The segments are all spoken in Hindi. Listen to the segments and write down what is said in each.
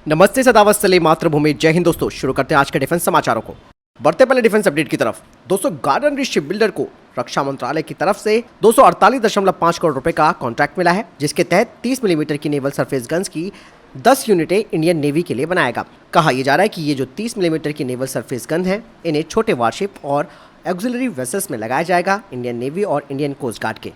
नमस्ते सदावत सले मातृभूमि। जय हिंद दोस्तों, शुरू करते हैं आज के डिफेंस समाचारों को। बढ़ते पहले डिफेंस अपडेट की तरफ। दोस्तों, गार्डन रिच शिप बिल्डर को रक्षा मंत्रालय की तरफ से 248.5 करोड़ रुपए का कॉन्ट्रैक्ट मिला है, जिसके तहत 30 मिलीमीटर की नेवल सरफेस गन्स की 10 यूनिटें इंडियन नेवी के लिए बनाएगा। कहा यह जा रहा है कि ये जो 30 मिलीमीटर की नेवल सरफेस गन है, इन्हें छोटे वारशिप और ऑक्सिलरी वेसल्स में लगाया जाएगा, इंडियन नेवी और इंडियन कोस्ट गार्ड के।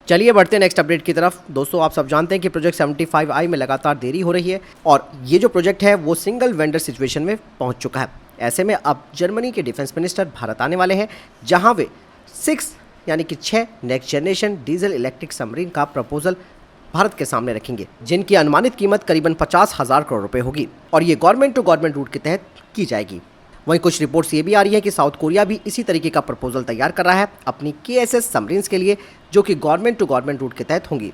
चलिए बढ़ते हैं नेक्स्ट अपडेट की तरफ। दोस्तों, आप सब जानते हैं कि प्रोजेक्ट 75I में लगातार देरी हो रही है और ये जो प्रोजेक्ट है वो सिंगल वेंडर सिचुएशन में पहुंच चुका है। ऐसे में अब जर्मनी के डिफेंस मिनिस्टर भारत आने वाले हैं, जहां वे 6 next generation diesel electric submarine का प्रपोजल भारत के सामने रखेंगे, जिनकी अनुमानित कीमत करीबन 50,000 करोड़ रुपए होगी और ये गवर्नमेंट टू गवर्नमेंट रूट के तहत की जाएगी। वहीं कुछ रिपोर्ट्स ये भी आ रही है कि साउथ कोरिया भी इसी तरीके का प्रपोजल तैयार कर रहा है अपनी KSS सबमरीन्स के लिए, जो कि गवर्नमेंट टू गवर्नमेंट रूट के तहत होंगी।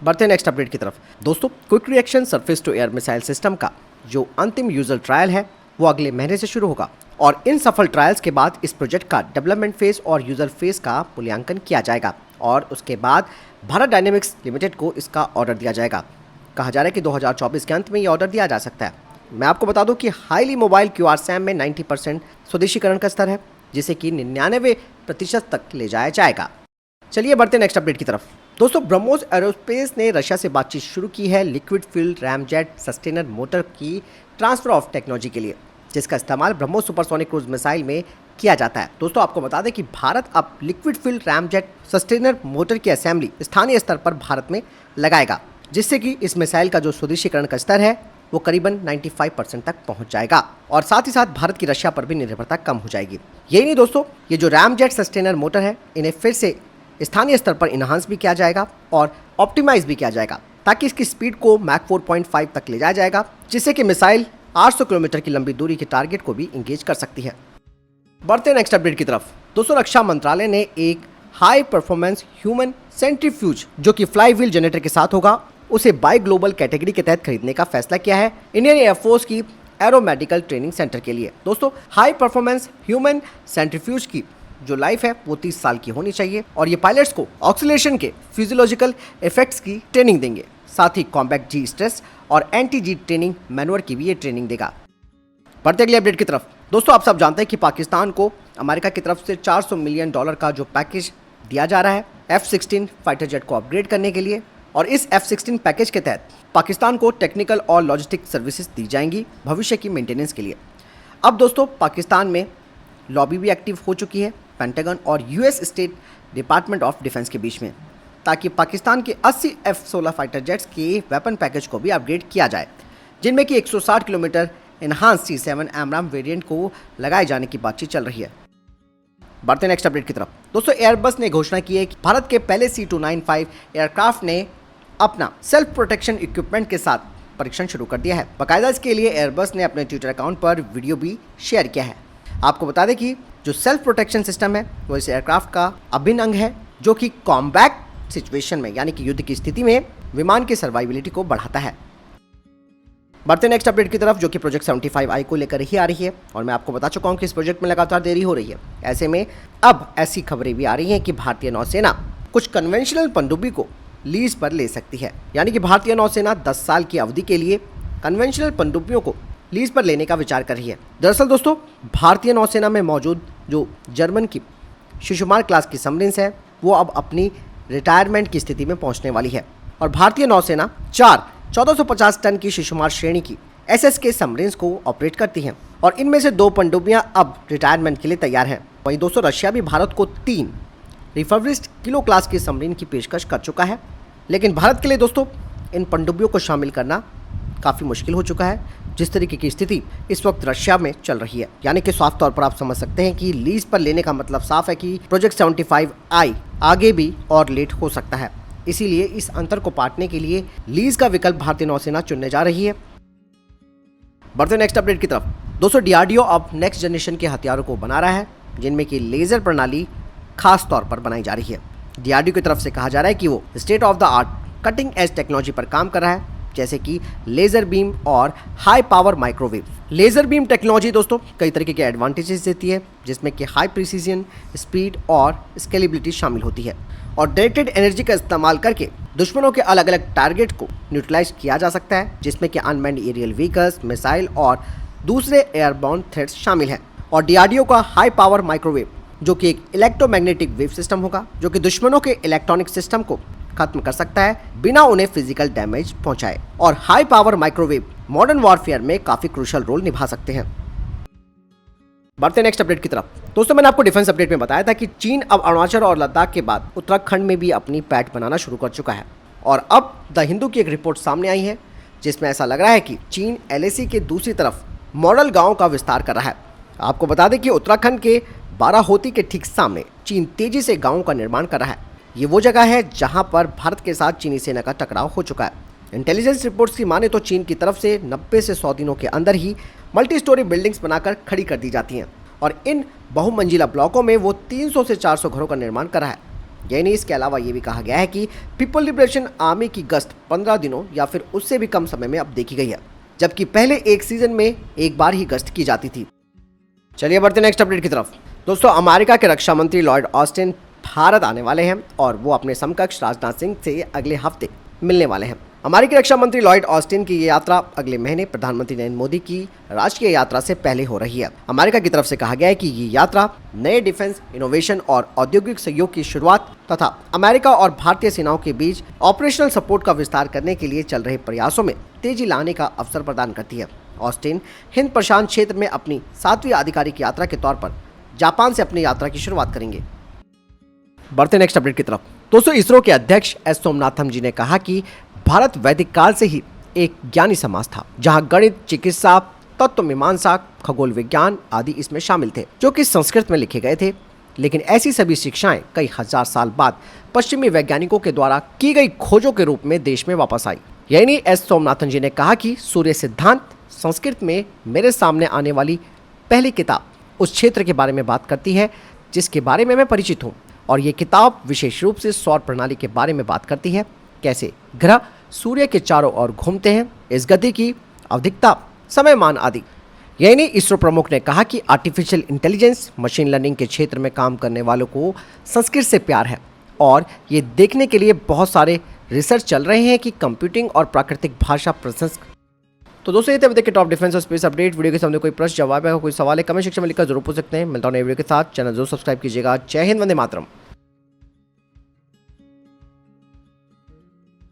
बढ़ते हैं नेक्स्ट अपडेट की तरफ। दोस्तों, quick reaction surface to air missile system का जो अंतिम यूजर ट्रायल है वो अगले महीने से शुरू होगा और इन सफल ट्रायल्स के बाद इस प्रोजेक्ट का डेवलपमेंट फेज और यूजर फेज का मूल्यांकन किया जाएगा और उसके बाद भारत डायनेमिक्स लिमिटेड को इसका ऑर्डर दिया जाएगा। कहा जा रहा है कि 2024 के अंत में ये ऑर्डर दिया जा सकता है। मैं आपको बता दूं कि हाईली मोबाइल QRSAM में 90% स्वदेशीकरण का स्तर है, जिसे कि 99% तक ले जाया जाएगा। चलिए बढ़ते नेक्स्ट अपडेट की तरफ। दोस्तों, ब्रह्मोस एरोस्पेस ने रशिया से बातचीत शुरू की है liquid fuel ramjet sustainer motor की ट्रांसफर ऑफ टेक्नोलॉजी के लिए, जिसका इस्तेमाल ब्रह्मोस सुपरसोनिक क्रूज मिसाइल में किया जाता है। दोस्तों, आपको बता दें कि भारत अब liquid fuel ramjet sustainer motor की असेंबली स्थानीय स्तर पर भारत में लगाएगा, जिससे कि इस मिसाइल का जो स्वदेशीकरण का स्तर है वो करीबन 95% तक पहुंच जाएगा और साथ ही साथ भारत की रशिया पर भी निर्भरता कम हो जाएगी। यही नहीं दोस्तों, ये जो रैमजेट सस्टेनर मोटर है, इन्हें फिर से स्थानीय स्तर पर इन्हांस भी किया जाएगा और ऑप्टिमाइज भी किया जाएगा, ताकि इसकी स्पीड को मैक 4.5 तक ले जाया जाएगा, जिससे कि मिसाइल 800 किलोमीटर की लंबी दूरी के टारगेट को भी इंगेज कर सकती है। बढ़ते नेक्स्ट अपडेट की तरफ। दोस्तों, रक्षा मंत्रालय ने एक हाई परफॉर्मेंस ह्यूमन सेंट्रीफ्यूज जो कि फ्लाई व्हील जनरेटर के साथ होगा, उसे बाय ग्लोबल कैटेगरी के तहत खरीदने का फैसला किया है इंडियन एयरफोर्स की एरोमेडिकल ट्रेनिंग सेंटर के लिए। दोस्तों, हाई परफॉर्मेंस ह्यूमन सेंट्रीफ्यूज की जो लाइफ है वो 30 साल की होनी चाहिए और ये पायलट्स को ऑक्सीलेशन के फिजियोलॉजिकल इफेक्ट्स की ट्रेनिंग देंगे। साथ ही कॉम्बैट जी स्ट्रेस और एंटी जी ट्रेनिंग मैनुअर की भी ये ट्रेनिंग देगा। बढ़ते अगले अपडेट की तरफ। दोस्तों, आप सब जानते हैं कि पाकिस्तान को अमेरिका की तरफ से $400 मिलियन का जो पैकेज दिया जा रहा है F-16 फाइटर जेट को अपग्रेड करने के लिए, और इस F-16 पैकेज के तहत पाकिस्तान को टेक्निकल और लॉजिस्टिक सर्विसेज दी जाएंगी भविष्य की मेंटेनेंस के लिए। अब दोस्तों, पाकिस्तान में लॉबी भी एक्टिव हो चुकी है पेंटागन और US state department of defence के बीच में, ताकि पाकिस्तान के 80 F-16 फाइटर जेट्स के वेपन पैकेज को भी अपग्रेड किया जाए, जिनमें कि 160 किलोमीटर इनहांस C7 एमराम वेरिएंट को लगाए जाने की बातचीत चल रही है। बढ़ते नेक्स्ट अपडेट की तरफ। दोस्तों, एयरबस ने घोषणा की है कि भारत के पहले C295 एयरक्राफ्ट ने अपना सेल्फ प्रोटेक्शन इक्विपमेंट के साथ परीक्षण शुरू कर दिया है। बाकायदा इसके लिए एयरबस ने अपने ट्विटर अकाउंट पर वीडियो भी शेयर किया है। आपको बता दें कि जो सेल्फ प्रोटेक्शन सिस्टम है वो इस एयरक्राफ्ट का अभिन्न अंग है, जो कि कॉम्बैट सिचुएशन में यानी कि युद्ध की स्थिति में विमान की सर्वाइबिलिटी को बढ़ाता है। बढ़ते नेक्स्ट अपडेट की तरफ, जो कि प्रोजेक्ट 75I को लेकर ही आ रही है और मैं आपको बता चुका हूं कि इस प्रोजेक्ट में लगातार देरी हो रही है। ऐसे में अब ऐसी खबरें भी आ रही हैं कि भारतीय नौसेना कुछ कन्वेंशनल पनडुब्बी को लीज पर ले सकती है, यानी कि भारतीय नौसेना 10 साल की अवधि के लिए कन्वेंशनल पनडुब्बियों को लीज पर लेने का विचार कर रही है। दरअसल दोस्तों, भारतीय नौसेना में मौजूद जो जर्मन की शिशुमार क्लास की सबमरीन्स है वो अब अपनी रिटायरमेंट की स्थिति में पहुंचने वाली है और भारतीय नौसेना 4 1450 टन की शिशुमार श्रेणी की SSK सबमरीन्स को ऑपरेट करती हैं और इनमें से 2 पनडुब्बियां अब रिटायरमेंट के लिए तैयार हैं। वहीं दोस्तों, रशिया भी भारत को 3 रिफर्बिश्ड किलो क्लास की सबमरीन की पेशकश कर चुका है, लेकिन भारत के लिए दोस्तों इन पनडुब्बियों को शामिल करना काफ़ी मुश्किल हो चुका है, जिस तरीके की स्थिति इस वक्त रशिया में चल रही है। यानी कि साफ तौर पर आप समझ सकते हैं कि लीज पर लेने का मतलब साफ है कि प्रोजेक्ट 75I आगे भी और लेट हो सकता है। इसीलिए इस अंतर को पाटने के लिए लीज का विकल्प भारतीय नौसेना चुनने जा रही है। बढ़ते नेक्स्ट अपडेट की तरफ। दोस्तों, DRDO अब नेक्स्ट जनरेशन के हथियारों को बना रहा है, जिनमें कि लेजर प्रणाली खास तौर पर बनाई जा रही है। DRDO की तरफ से कहा जा रहा है कि वो state of the art cutting edge technology पर काम कर रहा है, जैसे कि लेजर बीम और high power microwave. Laser beam technology दोस्तों कई तरीके के एडवांटेजेस देती है, जिसमें कि हाई प्रिसीजन, स्पीड और स्केलेबिलिटी शामिल होती है। और डायरेक्टेड एनर्जी का इस्तेमाल करके दुश्मनों के अलग अलग टारगेट को न्यूट्रलाइज किया जा सकता है, जिसमें कि अनमैन्ड एरियल व्हीकल्स, मिसाइल और दूसरे एयरबॉर्न थ्रेट्स शामिल हैं। और डीआरडीओ का हाई पावर माइक्रोवेव, जो कि एक इलेक्ट्रोमैग्नेटिक वेव सिस्टम होगा, जो कि दुश्मनों के इलेक्ट्रॉनिक सिस्टम को खत्म कर सकता है बिना उन्हें फिजिकल डैमेज पहुंचाए। और high power microwave modern warfare में काफी क्रूशियल रोल निभा सकते हैं। बढ़ते नेक्स्ट अपडेट की तरफ। दोस्तों, मैंने आपको डिफेंस अपडेट में बताया था कि चीन अब अरुणाचल और लद्दाख के बाद उत्तराखंड में भी अपनी पैठ बनाना शुरू कर चुका है। और अब द हिंदू की एक रिपोर्ट सामने आई है, जिसमें ऐसा लग रहा है कि चीन एलएसी के दूसरी तरफ मॉडल गांव का विस्तार कर रहा है। आपको बता दें कि उत्तराखंड के बाराहोती के ठीक सामने चीन तेजी से गांवों का निर्माण कर रहा है। ये वो जगह है जहां पर भारत के साथ चीनी सेना का टकराव हो चुका है। इंटेलिजेंस रिपोर्ट्स की माने तो चीन की तरफ से 90 से 100 दिनों के अंदर ही मल्टी स्टोरी बिल्डिंग्स बनाकर खड़ी कर दी जाती हैं और इन बहुमंजिला ब्लॉकों में वो 300 से 400 घरों का निर्माण कर रहा है। यही नहीं, इसके अलावा ये भी कहा गया है कि पीपल लिबरेशन आर्मी की गश्त 15 दिनों या फिर उससे भी कम समय में अब देखी गई है, जबकि पहले एक सीजन में एक बार ही गश्त की जाती थी। चलिए बढ़ते नेक्स्ट अपडेट की तरफ। दोस्तों, अमेरिका के रक्षा मंत्री लॉयड ऑस्टिन भारत आने वाले हैं और वो अपने समकक्ष राजनाथ सिंह से अगले हफ्ते मिलने वाले हैं। अमेरिकी रक्षा मंत्री लॉयड ऑस्टिन की ये यात्रा अगले महीने प्रधानमंत्री नरेंद्र मोदी की राष्ट्रीय यात्रा से पहले हो रही है। अमेरिका की तरफ से कहा गया है कि ये यात्रा नए डिफेंस, इनोवेशन और औद्योगिक सहयोग की शुरुआत तथा अमेरिका और भारतीय सेनाओं के बीच ऑपरेशनल सपोर्ट का विस्तार करने के लिए चल रहे प्रयासों में तेजी लाने का अवसर प्रदान करती है। ऑस्टिन हिंद प्रशांत क्षेत्र में अपनी 7वीं आधिकारिक यात्रा के तौर पर जापान से अपनी यात्रा की शुरुआत करेंगे। बढ़ते नेक्स्ट अपडेट की तरफ। दोस्तों, इसरो के अध्यक्ष एस सोमनाथम जी ने कहा कि भारत वैदिक काल से ही एक ज्ञानी समाज था, जहां गणित, चिकित्सा, तत्व मीमांसा, खगोल विज्ञान आदि इसमें शामिल थे, जो कि संस्कृत में लिखे गए थे। लेकिन ऐसी सभी शिक्षाएं कई हजार साल बाद पश्चिमी वैज्ञानिकों के द्वारा की गई खोजों के रूप में देश में वापस आई। यही नहीं, एस सोमनाथन जी ने कहा कि सूर्य सिद्धांत संस्कृत में मेरे सामने आने वाली पहली किताब उस क्षेत्र के बारे में बात करती है जिसके बारे में मैं परिचित हूँ। और ये किताब विशेष रूप से सौर प्रणाली के बारे में बात करती है, कैसे ग्रह सूर्य के चारों ओर घूमते हैं, इस गति की आवधिकता, समयमान आदि। यही नहीं, इसरो प्रमुख ने कहा कि आर्टिफिशियल इंटेलिजेंस, मशीन लर्निंग के क्षेत्र में काम करने वालों को संस्कृत से प्यार है और ये देखने के लिए बहुत सारे रिसर्च चल रहे हैं कि कंप्यूटिंग और प्राकृतिक भाषा प्रसंस्करण। तो दोस्तों, ये थे अब तक के टॉप डिफेंस और स्पेस अपडेट। वीडियो के सामने कोई प्रश्न, जवाब या कोई सवाल है, कमेंट सेक्शन में लिखकर जरूर पूछ सकते हैं। मिलता हूं नई वीडियो के साथ। चैनल जरूर सब्सक्राइब कीजिएगा। जय हिंद, वंदे मातरम।